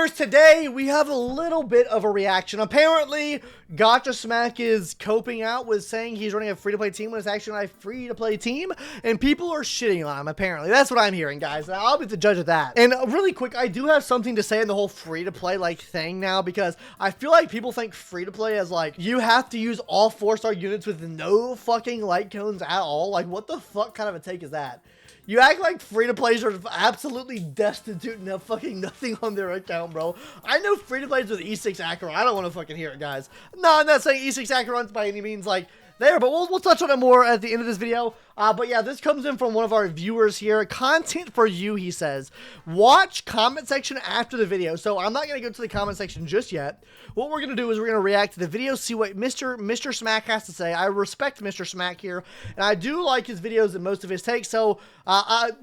viewers, today we have a little bit of a reaction. Apparently, Gacha Smack is coping out with saying he's running a free-to-play team when it's actually not a free-to-play team, and people are shitting on him, apparently. That's what I'm hearing, guys. I'll be the judge of that. And really quick, I do have something to say in the whole free-to-play like thing now, because I feel like people think free-to-play as like, you have to use all 4-star units with no fucking light cones at all. Like, what the fuck kind of a take is that? You act like free-to-plays are absolutely destitute and have fucking nothing on their account, bro. I know free-to-plays with E6 Acheron. I don't want to fucking hear it, guys. No, I'm not saying E6 Acheron's by any means, like, there, but we'll touch on it more at the end of this video. But yeah, this comes in from one of our viewers here. Content for you, he says. Watch comment section after the video. So I'm not going to go to the comment section just yet. What we're going to do is we're going to react to the video, see what Mr. Smack has to say. I respect Mr. Smack here, and I do like his videos and most of his takes. So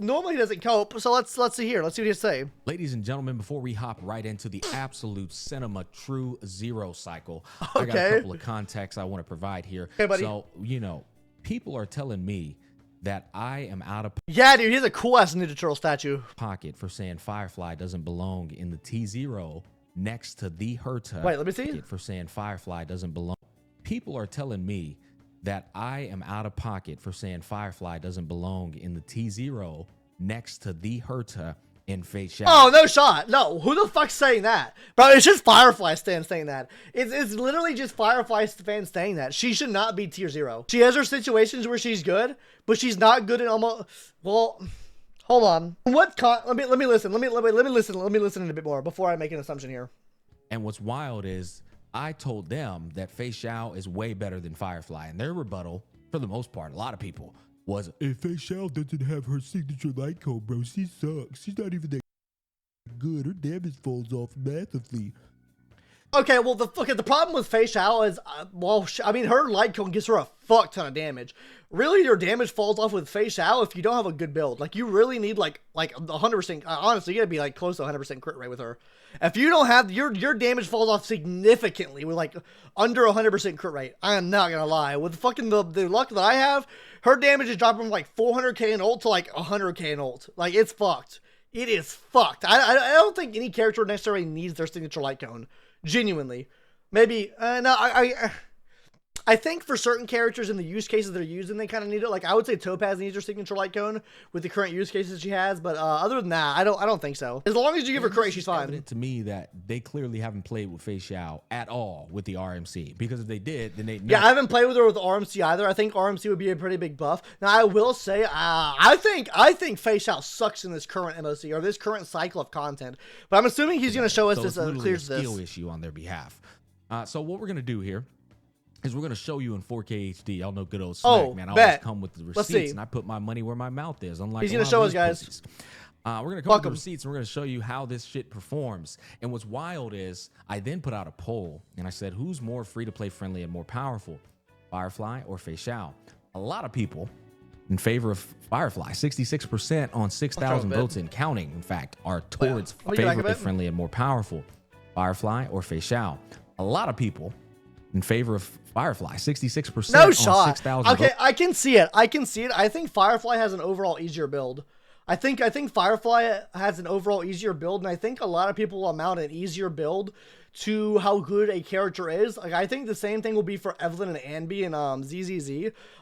normally he doesn't cope. So let's see here. Let's see what he has to say. Ladies and gentlemen, before we hop right into the absolute cinema true zero cycle, Okay. I got a couple of contexts I want to provide here. Okay, buddy. So, you know, people are telling me that I am out of Yeah, dude, he has a cool-ass Ninja Turtle statue. pocket for saying Firefly doesn't belong in the T0 next to the Herta. Wait, let me see. For saying Firefly doesn't belong. People are telling me that I am out of pocket for saying Firefly doesn't belong in the T0 next to the Herta in Feixiao. Oh, no shot. No, who the fuck's saying that? Bro, it's just Firefly fans saying that. It's literally just Firefly fans saying that. She should not be tier 0. She has her situations where she's good, but she's not good in almost... Well, hold on. Let me listen. Let me listen a bit more before I make an assumption here. And what's wild is I told them that Feixiao is way better than Firefly, and their rebuttal, for the most part, a lot of people, was, if Feixiao doesn't have her signature light code, bro, she sucks. She's not even that good. Her damage falls off massively. Okay, well, the problem with Feixiao is, well, I mean, her light cone gives her a fuck ton of damage. Really, your damage falls off with Feixiao if you don't have a good build. Like, you really need, like 100%, honestly, you gotta be, like, close to 100% crit rate with her. If you don't have, your damage falls off significantly with, like, under 100% crit rate. I am not gonna lie. With fucking the luck that I have, her damage is dropping from, like, 400k in ult to, like, 100k in ult. Like, it's fucked. It is fucked. I don't think any character necessarily needs their signature light cone. Genuinely. Maybe, no, I think for certain characters in the use cases they're using, they kind of need it. Like, I would say Topaz needs her signature light cone with the current use cases she has, but other than that, I don't think so. As long as you give her credit, she's fine. evident to me that they clearly haven't played with Feixiao at all with the RMC, because if they did, then they know. Yeah, I haven't played with her with RMC either. I think RMC would be a pretty big buff. Now, I will say, I think Feixiao sucks in this current MOC, or this current cycle of content, but I'm assuming he's going to show us this clears this skill issue on their behalf. So what we're going to do here is we're going to show you in 4K HD. Y'all know good old Smack, man. I always come with the receipts, and I put my money where my mouth is. Unlike he's going to show us, guys. Pussies. We're going to come with the receipts, and we're going to show you how this shit performs. And what's wild is I then put out a poll, and I said, who's more free-to-play friendly and more powerful, Firefly or Feixiao? A lot of people in favor of Firefly. 66% on 6,000 votes and counting, in fact, are towards favorably friendly and more powerful, Firefly or Feixiao. A lot of people in favor of Firefly, 66%. No on shot. 6,000 Okay, votes. I can see it. I can see it. I think Firefly has an overall easier build. I think Firefly has an overall easier build, and I think a lot of people will mount an easier build to how good a character is. Like, I think the same thing will be for Evelyn and Ambi and ZZZ.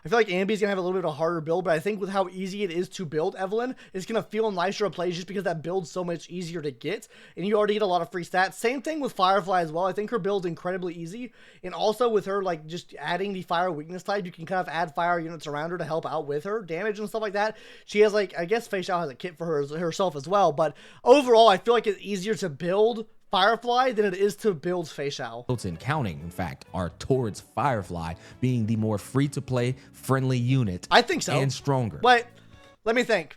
I feel like Ambi's gonna have a little bit of a harder build, but I think with how easy it is to build Evelyn, it's gonna feel nicer to play just because that build's so much easier to get, and you already get a lot of free stats. Same thing with Firefly as well. I think her build's incredibly easy, and also with her, like, just adding the fire weakness type, you can kind of add fire units around her to help out with her damage and stuff like that. She has, like, I guess Feixiao has a kit for herself as well, but overall, I feel like it's easier to build Firefly than it is to build Feixiao. Votes and counting, in fact, are towards Firefly being the more free-to-play friendly unit. I think so. And stronger. Wait, let me think.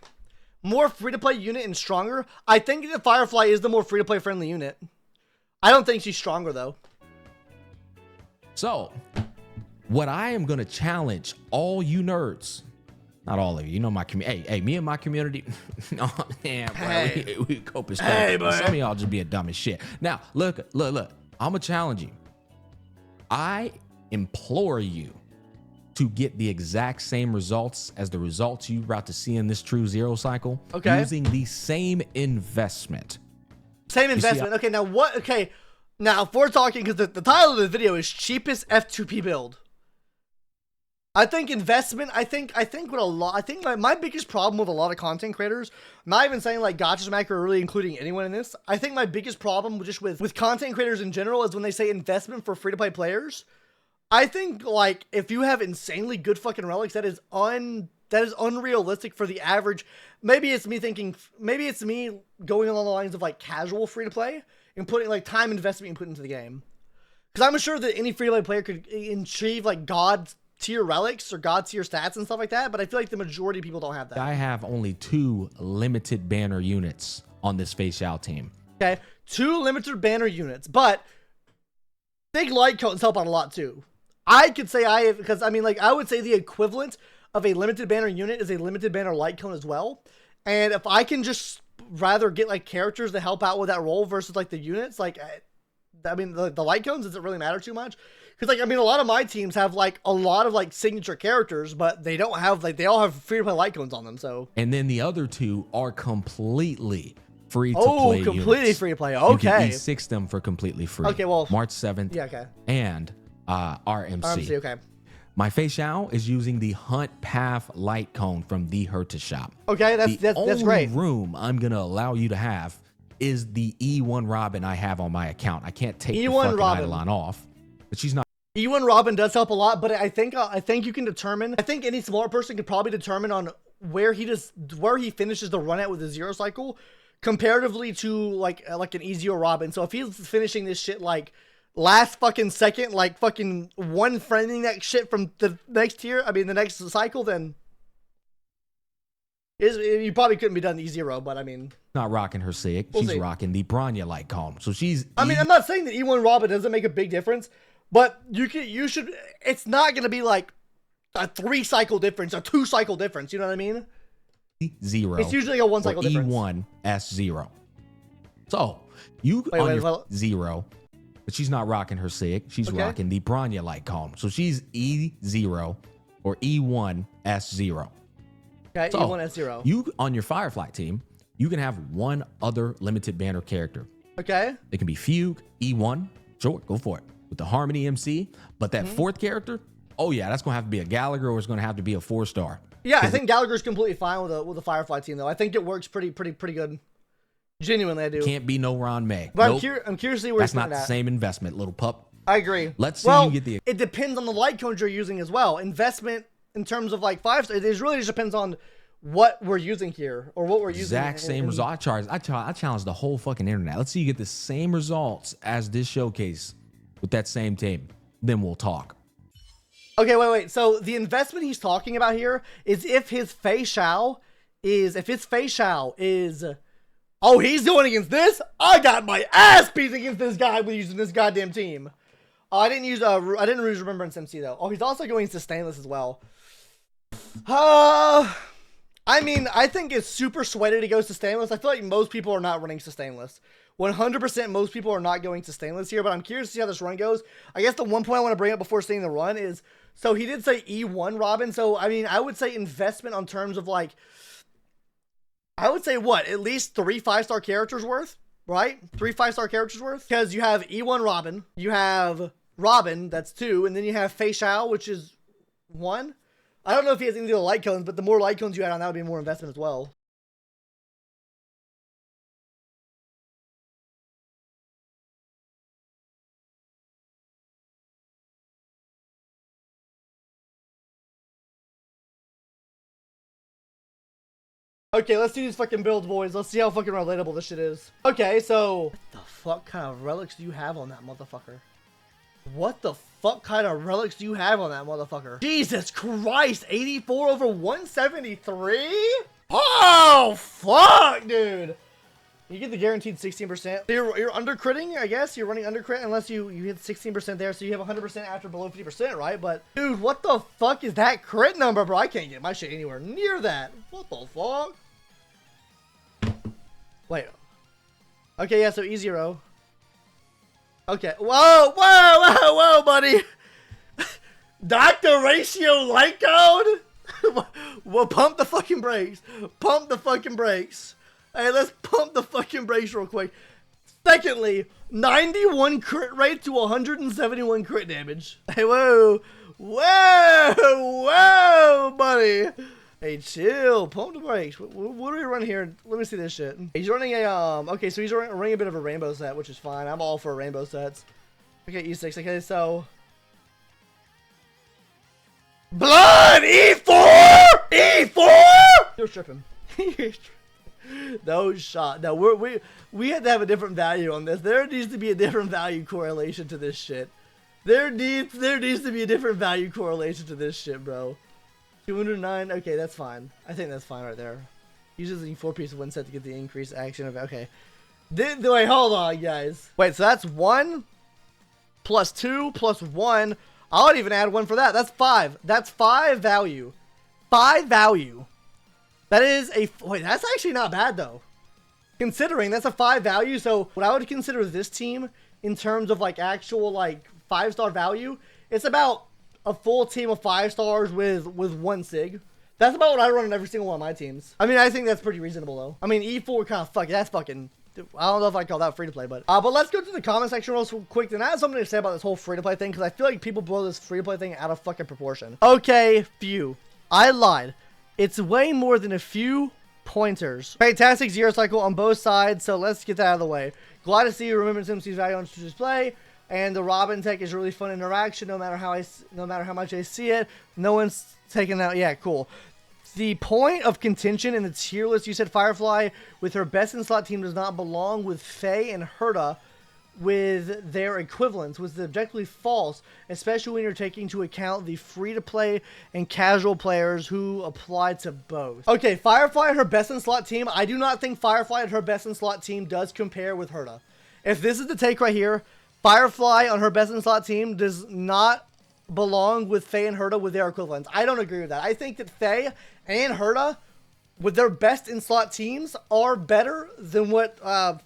More free-to-play unit and stronger? I think that Firefly is the more free-to-play friendly unit. I don't think she's stronger, though. So, what I am going to challenge all you nerds, not all of you, you know my community. Hey, me and my community. No, man, bro, Hey. we cope as Hey, boy. Some of y'all just be a dumb as shit. Now, look. I'm gonna challenge you. I implore you to get the exact same results as the results you're about to see in this true zero cycle. Okay. Using the same investment Same investment. Okay, now what? Okay, now if we're talking, because the title of the video is cheapest F2P build. I think investment. I think with a lot. I think my biggest problem with a lot of content creators, I'm not even saying like Gacha Smack or really including anyone in this. I think my biggest problem just with content creators in general is when they say investment for free to play players. I think like if you have insanely good fucking relics, that is unrealistic for the average. Maybe it's me thinking. Maybe it's me going along the lines of like casual free to play and putting like time investment you put into the game. Because I'm sure that any free to play player could achieve like God tier relics or God tier stats and stuff like that, but I feel like the majority of people don't have that. I have only 2 limited banner units on this Feixiao team. Okay, 2 limited banner units, but big light cones help out a lot too. I could say I have, because I mean, like, I would say the equivalent of a limited banner unit is a limited banner light cone as well. And if I can just rather get like characters to help out with that role versus like the units, like, I mean, the light cones doesn't really matter too much. Because, like, I mean, a lot of my teams have, like, a lot of, like, signature characters, but they don't have, like, they all have free-to-play light cones on them, so. And then the other 2 are completely free-to-play Oh, completely units. free-to-play, okay. You can E6 them for completely free. Okay, well. March 7th. Yeah, okay. And RMC. RMC, okay. My Feixiao is using the Hunt Path light cone from the Herta shop. Okay, that's great. The only room I'm going to allow you to have is the E1 Robin I have on my account. I can't take the fucking Eidolon off, but she's not. E1 Robin does help a lot, but I think you can determine. I think any smart person could probably determine on where he finishes the run at with the 0 cycle, comparatively to like an E0 Robin. So if he's finishing this shit like last fucking second, like fucking one friending that shit from the next tier, I mean the next cycle, then you probably couldn't be done E0. But I mean, not rocking her SIG. We'll she's see. rocking the Bronya light cone. So she's. I mean, I'm not saying that E1 Robin doesn't make a big difference. But you should, it's not going to be like a 3 cycle difference, a 2 cycle difference. You know what I mean? 0. It's usually a 1 cycle difference. E1 S0. So you on your 0, but she's not rocking her SIG. She's rocking the Bronya light cone. So she's E0 or E1 S0. Okay, so E1 S0. You on your Firefly team, you can have 1 other limited banner character. Okay. It can be Fugue, E1. Sure, go for it. With the Harmony MC, but that 4th character, oh yeah, that's gonna have to be a Gallagher, or it's gonna have to be a 4-star. Yeah, I think Gallagher's completely fine with the Firefly team though. I think it works pretty good. Genuinely, I do. Can't be no Ron May. But nope. I'm curious to see where that's not the same investment, little pup. I agree. Let's see you get the. It depends on the light cones you're using as well. Investment in terms of like 5-star, it really just depends on what we're using here or what we're using. Exact same result. I challenge the whole fucking internet. Let's see you get the same results as this showcase with that same team. Then we'll talk. Okay, wait. So the investment he's talking about here is if his Feixiao is, oh, he's going against this. I got my ass beat against this guy with using this goddamn team. I didn't use Remembrance MC though. Oh, he's also going to Stainless as well. I mean, I think it's super sweaty to go to Stainless. I feel like most people are not running to Stainless. 100% most people are not going to Stainless here, but I'm curious to see how this run goes. I guess the one point I want to bring up before seeing the run is, so he did say E1 Robin. So, I mean, I would say investment on terms of like, I would say what? At least 3 5-star characters worth, right? 3 5-star characters worth. Because you have E1 Robin, you have Robin, that's 2, and then you have Feixiao, which is 1. I don't know if he has any of the light cones, but the more light cones you add on, that would be more investment as well. Okay, let's do these fucking builds, boys. Let's see how fucking relatable this shit is. Okay, so what the fuck kind of relics do you have on that motherfucker? What the fuck kind of relics do you have on that motherfucker? Jesus Christ, 84 over 173? Oh, fuck, dude. You get the guaranteed 16%. You're under critting, I guess. You're running under crit unless you hit 16% there, so you have 100% after below 50%, right? But, dude, what the fuck is that crit number, bro? I can't get my shit anywhere near that. What the fuck? Wait. Okay, yeah, so E0. Okay. Whoa, buddy. Dr. Ratio light code? Well, pump the fucking brakes. Pump the fucking brakes. Hey, let's pump the fucking brakes real quick. Secondly, 91 crit rate to 171 crit damage. Hey, whoa, buddy. Hey, chill. Pump the brakes. What do we run here? Let me see this shit. He's running a okay, so he's running a bit of a rainbow set, which is fine. I'm all for rainbow sets. Okay, E6. Okay, so blood E4. You're tripping. No shot. No, we had to have a different value on this. There needs to be a different value correlation to this shit. There needs to be a different value correlation to this shit, bro. 209. Okay, that's fine. I think that's fine right there. Uses the 4-piece win set to get the increased action of. Okay. Wait, hold on, guys. Wait, so that's 1 plus 2 plus 1. I would even add 1 for that. That's 5. That's 5 value. 5 value. That is a... Wait, that's actually not bad, though. Considering that's a 5 value, so what I would consider this team in terms of, like, actual, like, 5-star value, it's about a full team of 5 stars with 1 sig. That's about what I run on every single one of my teams. I mean, I think that's pretty reasonable, though. I mean, E4 kind of that's fucking... I don't know if I call that free-to-play, but let's go to the comment section real quick, and I have something to say about this whole free-to-play thing, because I feel like people blow this free-to-play thing out of fucking proportion. Okay, few. I lied. It's way more than a few pointers. Fantastic 0 cycle on both sides, so let's get that out of the way. Glad to see you remember MC's value on display, and the Robin tech is really fun interaction. No matter how much I see it, no one's taking that. Yeah, cool. The point of contention in the tier list, you said Firefly with her best in slot team does not belong with Faye and Herta with their equivalents, was objectively false, especially when you're taking into account the free-to-play and casual players who apply to both. Okay, Firefly and her best in slot team, I do not think Firefly and her best in slot team does compare with Herta. If this is the take right here, Firefly on her best in slot team does not belong with Faye and Herta with their equivalents. I don't agree with that. I think that Faye and Herta with their best in slot teams are better than what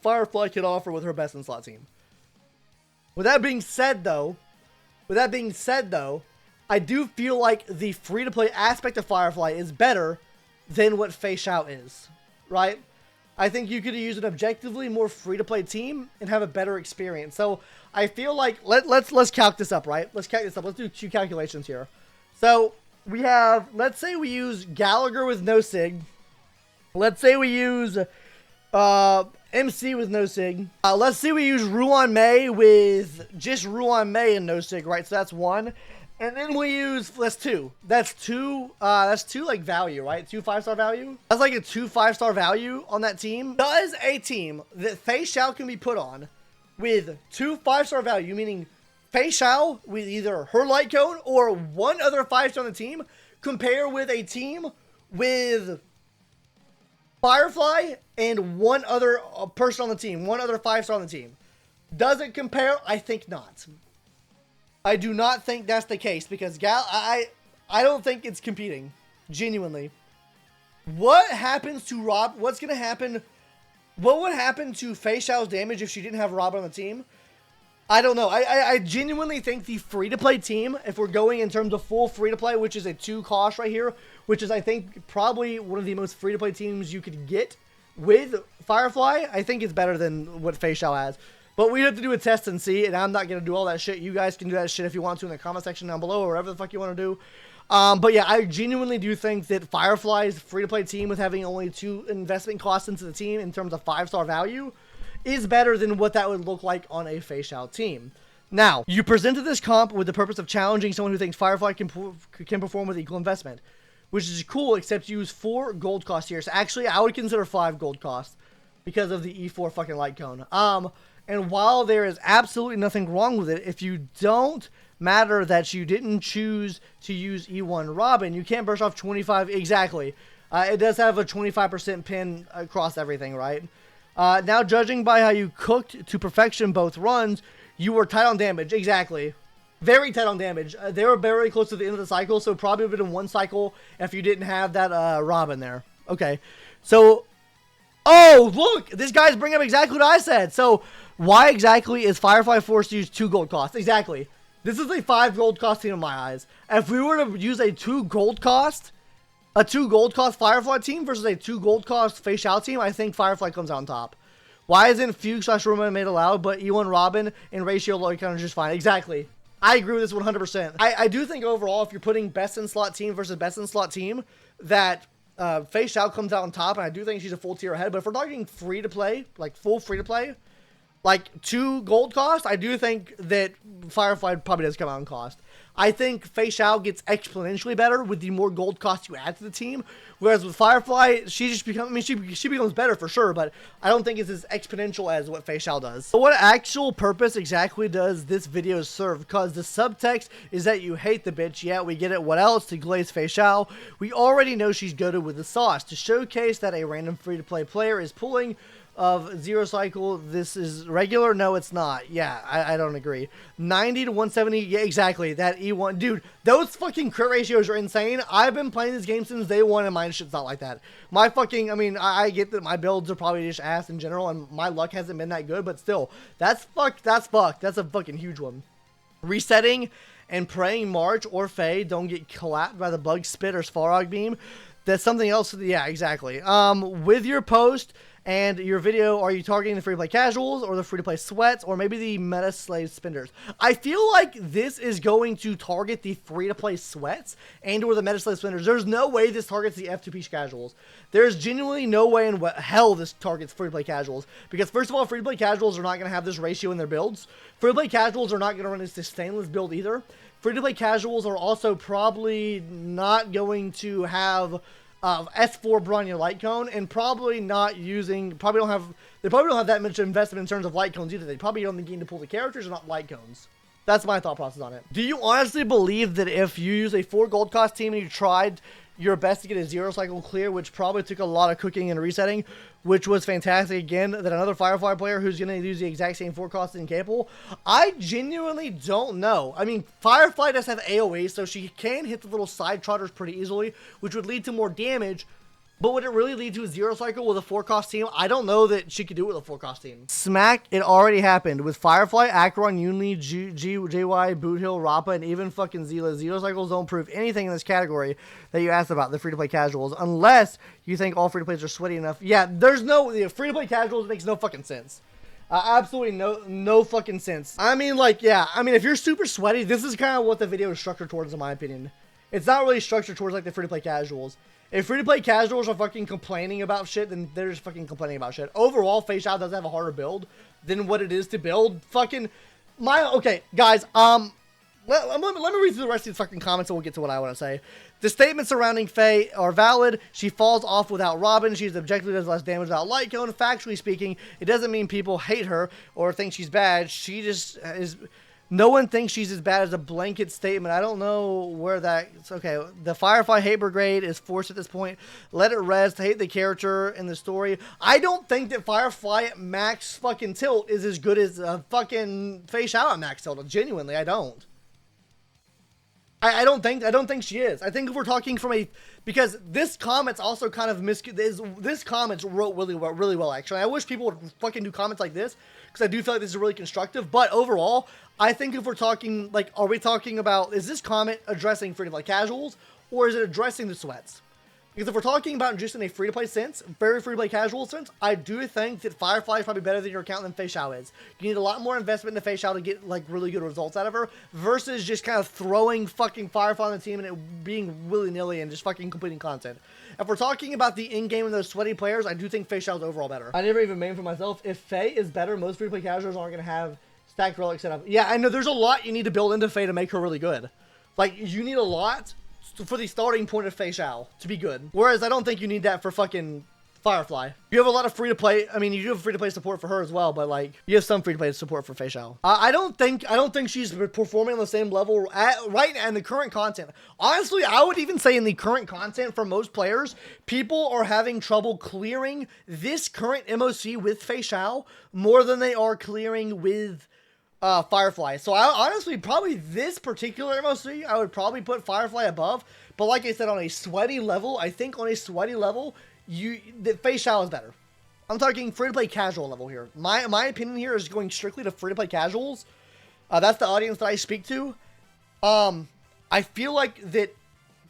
Firefly could offer with her best in slot team. With that being said, though, I do feel like the free-to-play aspect of Firefly is better than what Feixiao is, right? I think you could use an objectively more free-to-play team and have a better experience. So I feel like let's calc this up, right? Let's calc this up. Let's do 2 calculations here. So we have, let's say we use Gallagher with no sig. Let's say we use MC with no sig. Let's say we use Ruan Mei with just Ruan Mei and no sig, right? So that's 1. And then we use, that's 2. That's 2 like value, right? 2 5-star value. That's like a 2 5-star value on that team. Does a team that Feixiao can be put on with 2 5-star value, meaning Feixiao with either her light cone or 1 other 5-star on the team, compare with a team with Firefly and 1 other person on the team, 1 other 5-star on the team? Does it compare? I think not. I do not think that's the case because I don't think it's competing. Genuinely. What happens to Rob? What's going to happen? What would happen to Feixiao's damage if she didn't have Robin on the team? I don't know. I genuinely think the free-to-play team, if we're going in terms of full free-to-play, which is a 2 cost right here, which is, I think, probably one of the most free-to-play teams you could get with Firefly, I think it's better than what Feixiao has. But we have to do a test and see, and I'm not going to do all that shit. You guys can do that shit if you want to in the comment section down below or whatever the fuck you want to do. But yeah, I genuinely do think that Firefly's free-to-play team with having only 2 investment costs into the team in terms of 5-star value is better than what that would look like on a Feixiao team. Now, you presented this comp with the purpose of challenging someone who thinks Firefly can perform with equal investment, which is cool, except you use 4 gold costs here. So actually, I would consider 5 gold costs because of the E4 fucking light cone. And while there is absolutely nothing wrong with it, if you don't matter that you didn't choose to use E1 Robin, you can't burst off 25. Exactly. It does have a 25% pin across everything, right? Now, judging by how you cooked to perfection both runs, you were tight on damage. Exactly. Very tight on damage. They were very close to the end of the cycle, so probably would have been 1 cycle if you didn't have that Robin there. Okay. So, oh, look! This guy's bringing up exactly what I said. So, why exactly is Firefly forced to use 2 gold costs? Exactly. This is a 5 gold cost team in my eyes. If we were to use a 2 gold cost Firefly team versus a 2 gold cost Feixiao team, I think Firefly comes out on top. Why isn't Fugue/Roman made allowed, but E1 Robin and ratio low counter is just fine? Exactly. I agree with this 100%. I do think overall, if you're putting best in slot team versus best in slot team, that Feixiao comes out on top, and I do think she's a full tier ahead. But if we're talking free to play, like full free to play, like 2 gold cost, I do think that Firefly probably does come out in cost. I think Feixiao gets exponentially better with the more gold cost you add to the team, whereas with Firefly, she just becomes, I mean, she becomes better for sure, but I don't think it's as exponential as what Feixiao does. So what actual purpose exactly does this video serve? Because the subtext is that you hate the bitch. Yeah, we get it. What else? To glaze Feixiao. We already know she's goated with the sauce. To showcase that a random free-to-play player is pulling of 0 cycle, this is regular? No, it's not. Yeah, I don't agree. 90 to 170, yeah, exactly. That E1, dude, those fucking crit ratios are insane. I've been playing this game since day one, and my shit's not like that. My fucking, I mean, I get that my builds are probably just ass in general, and my luck hasn't been that good, but still, that's fucked. That's a fucking huge one. Resetting and praying March or Faye don't get collapsed by the bug spit or Svarog beam. That's something else. Yeah, exactly. With your post and your video, are you targeting the free-to-play casuals or the free-to-play sweats or maybe the meta slave spenders? I feel like this is going to target the free-to-play sweats and or the meta slave spenders. There's no way this targets the F2P casuals. There's genuinely no way in hell this targets free-to-play casuals, because first of all, free-to-play casuals are not going to have this ratio in their builds. Free-to-play casuals are not going to run a sustainless build either. Free-to-play casuals are also probably not going to have S4 Bronya light cone, and probably not using, they probably don't have that much investment in terms of light cones either. They probably only need to pull the characters and not light cones. That's my thought process on it. Do you honestly believe that if you use a 4 gold cost team and you tried your best to get a 0 cycle clear, which probably took a lot of cooking and resetting, which was fantastic again, that another Firefly player who's going to use the exact same 4 cost is incapable? I genuinely don't know. I mean, Firefly does have AoE, so she can hit the little side trotters pretty easily, which would lead to more damage. But would it really lead to a 0 cycle with a 4 cost team? I don't know that she could do it with a 4 cost team. Smack, it already happened. With Firefly, Acheron, Yunli, JY, Boothill, Rappa, and even fucking Zila. 0 cycles don't prove anything in this category that you asked about, the free-to-play casuals, unless you think all free-to-plays are sweaty enough. Yeah, there's no, free-to-play casuals makes no fucking sense. Absolutely no fucking sense. I mean, like, yeah, I mean, if you're super sweaty, this is kind of what the video is structured towards, in my opinion. It's not really structured towards, like, the free-to-play casuals. If free-to-play casuals are fucking complaining about shit, then they're just fucking complaining about shit. Overall, Feixiao does have a harder build than what it is to build. Okay, guys, let me read through the rest of these fucking comments and we'll get to what I want to say. The statements surrounding Faye are valid. She falls off without Robin. She's objectively does less damage without Light Cone. Factually speaking, it doesn't mean people hate her or think she's bad. She just is... No one thinks she's as bad as a blanket statement. I don't know where that's... Okay, the Firefly hate brigade is forced at this point. Let it rest. Hate the character in the story. I don't think that Firefly at max fucking tilt is as good as fucking Feixiao at max tilt. Genuinely, I don't. I don't think she is. I think if we're talking from a... Because this comment's also kind of this comment's wrote really well, actually. I wish people would fucking do comments like this, because I do feel like this is really constructive. But overall, I think if we're talking, like, are we talking about, is this comment addressing free-to-play casuals, or is it addressing the sweats? Because if we're talking about just in a free-to-play sense, very free-to-play casual sense, I do think that Firefly is probably better than your account than Feixiao is. You need a lot more investment into Feixiao to get, like, really good results out of her, versus just kind of throwing fucking Firefly on the team and it being willy-nilly and just fucking completing content. If we're talking about the in-game and those sweaty players, I do think Feixiao is overall better. I never even made for myself. If Faye is better, most free-to-play casuals aren't going to have stacked relics set up. Yeah, I know there's a lot you need to build into Faye to make her really good. Like, you need a lot for the starting point of Feixiao to be good. Whereas I don't think you need that for fucking Firefly. You have a lot of free-to-play, I mean, you do have free-to-play support for her as well, but, like, you have some free-to-play support for Feixiao. I don't think she's performing on the same level right now in the current content. Honestly, I would even say in the current content for most players, people are having trouble clearing this current MOC with Feixiao more than they are clearing with Firefly. So I honestly, probably this particular MOC, I would probably put Firefly above. But like I said, on a sweaty level, I think on a sweaty level, that Feixiao is better. I'm talking free-to-play casual level here. My opinion here is going strictly to free-to-play casuals. That's the audience that I speak to. I feel like that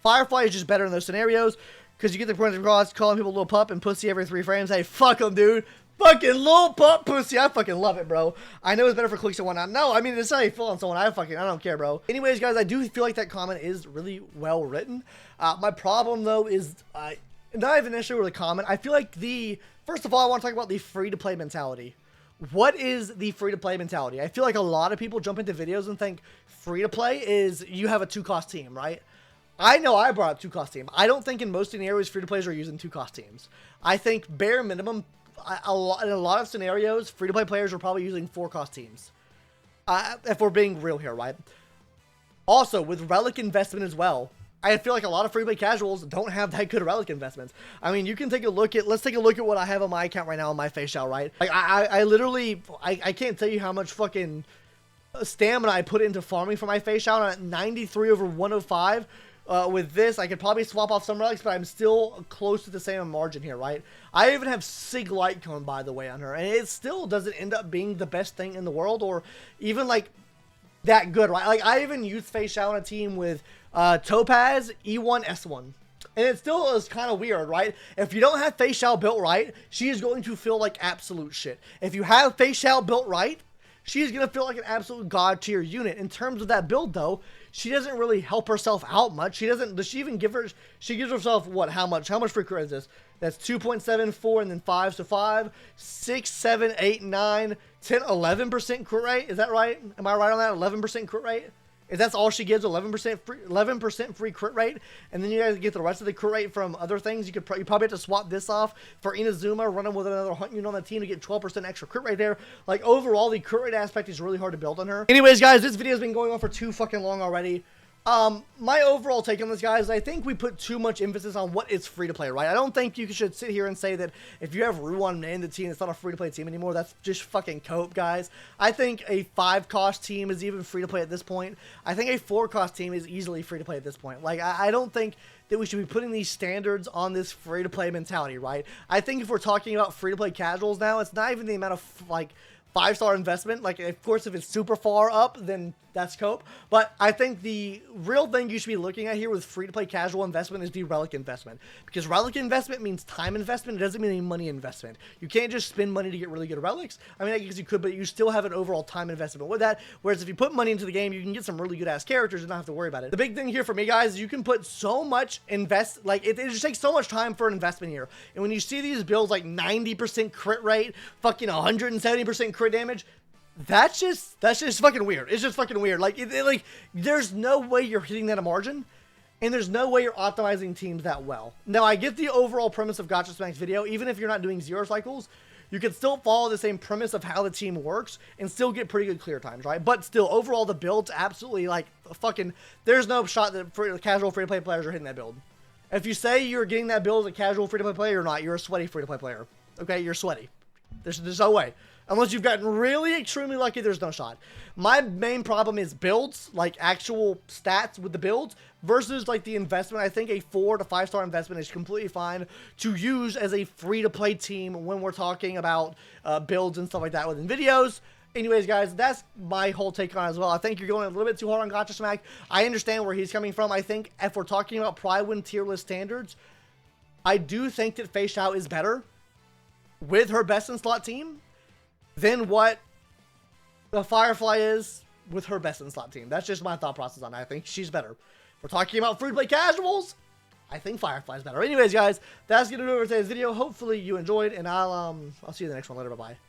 Firefly is just better in those scenarios because you get the point across calling people a little pup and pussy every 3 frames. Hey, fuck them, dude. Fucking little pup pussy. I fucking love it, bro. I know it's better for clicks and whatnot. No, I mean, it's how you feel on someone. I don't care, bro. Anyways, guys, I do feel like that comment is really well written. My problem, though, is not even necessarily with the comment. I feel like first of all, I want to talk about the free-to-play mentality. What is the free-to-play mentality? I feel like a lot of people jump into videos and think free-to-play is you have a 2-cost team, right? I know I brought up 2-cost team. I don't think in most scenarios free-to-players are using 2-cost teams. I think bare minimum, in a lot of scenarios, free-to-play players are probably using 4-cost teams. If we're being real here, right? Also, with relic investment as well, I feel like a lot of free-to-play casuals don't have that good relic investments. I mean, you can take a look at, let's take a look at what I have on my account right now on my Feixiao, right? Like, I literally, I can't tell you how much fucking stamina I put into farming for my Feixiao, and I'm at 93 over 105. With this, I could probably swap off some relics, but I'm still close to the same margin here, right? I even have Sig Light Cone, by the way, on her, and it still doesn't end up being the best thing in the world, or even, like, that good, right? Like, I even used Feixiao on a team with Topaz, E1, S1. And it still is kind of weird, right? If you don't have Feixiao built right, she is going to feel like absolute shit. If you have Feixiao built right, she's going to feel like an absolute god tier unit. In terms of that build, though, she doesn't really help herself out much. Does she even give her, she gives herself, what, how much free crit is this? That's 2.74 and then 5, so 5, 6, 7, 8, 9, 10, 11% crit rate. Is that right? Am I right on that? 11% crit rate? If that's all she gives, 11% free crit rate, and then you guys get the rest of the crit rate from other things. You probably have to swap this off for Inazuma, run him with another hunt unit on the team to get 12% extra crit rate there. Like, overall, the crit rate aspect is really hard to build on her. Anyways, guys, this video has been going on for too fucking long already. My overall take on this, guys, I think we put too much emphasis on what is free to play, right? I don't think you should sit here and say that if you have Ruan in the team, it's not a free to play team anymore. That's just fucking cope, guys. I think a 5-cost team is even free to play at this point. I think a 4-cost team is easily free to play at this point. Like, I don't think that we should be putting these standards on this free to play mentality, right? I think if we're talking about free to play casuals now, it's not even the amount of, like, 5-star investment. Like, of course, if it's super far up, then that's cope. But I think the real thing you should be looking at here with free-to-play casual investment is the relic investment. Because relic investment means time investment. It doesn't mean any money investment. You can't just spend money to get really good relics. I mean, I guess you could, but you still have an overall time investment with that. Whereas if you put money into the game, you can get some really good-ass characters and not have to worry about it. The big thing here for me, guys, is you can put so much like, it just takes so much time for an investment here. And when you see these builds like 90% crit rate, fucking 170% crit damage, that's just fucking weird. It's just fucking weird. Like, like, there's no way you're hitting that margin, and there's no way you're optimizing teams that well. Now, I get the overall premise of Gacha Smack's video. Even if you're not doing 0 cycles, you can still follow the same premise of how the team works and still get pretty good clear times, right? But still, overall, the build's absolutely, like, fucking, there's no shot that casual free-to-play players are hitting that build. If you say you're getting that build as a casual free-to-play player or not, you're a sweaty free-to-play player. Okay, you're sweaty. There's no way. Unless you've gotten really extremely lucky, there's no shot. My main problem is builds, like actual stats with the builds, versus like the investment. I think a 4 to 5-star investment is completely fine to use as a free-to-play team when we're talking about builds and stuff like that within videos. Anyways, guys, that's my whole take on it as well. I think you're going a little bit too hard on Gacha Smack. I understand where he's coming from. I think if we're talking about Prywin tier list standards, I do think that Feixiao is better with her best in slot team than what the Firefly is with her best in slot team. That's just my thought process on it. I think she's better. We're talking about free-to-play casuals. I think Firefly's better. Anyways, guys, that's gonna do it for today's video. Hopefully you enjoyed, and I'll see you in the next one later. Bye-bye.